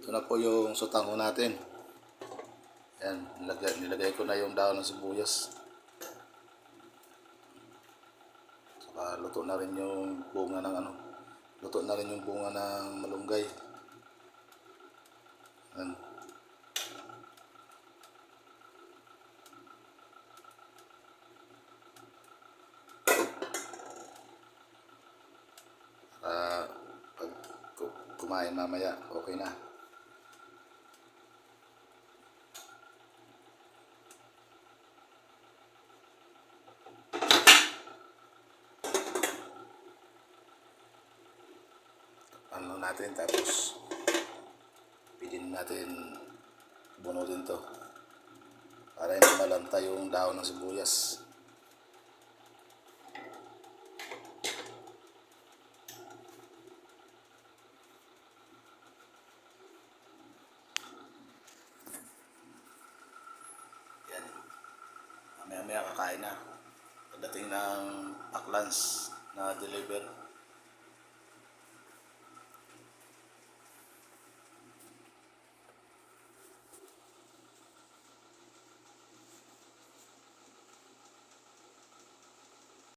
Ito na po yung sutango natin. Yan, nilagay ko na yung dahon ng sibuyas. Saka luto na rin yung bunga ng luto na rin yung bunga ng malunggay. Yan. Pag kumain mamaya, okay na. Ano natin, tapos piliin natin bunutin to para hindi malanta yung dahon ng sibuyas. Yan, mamaya kakain na pagdating ng pack lunch na deliver.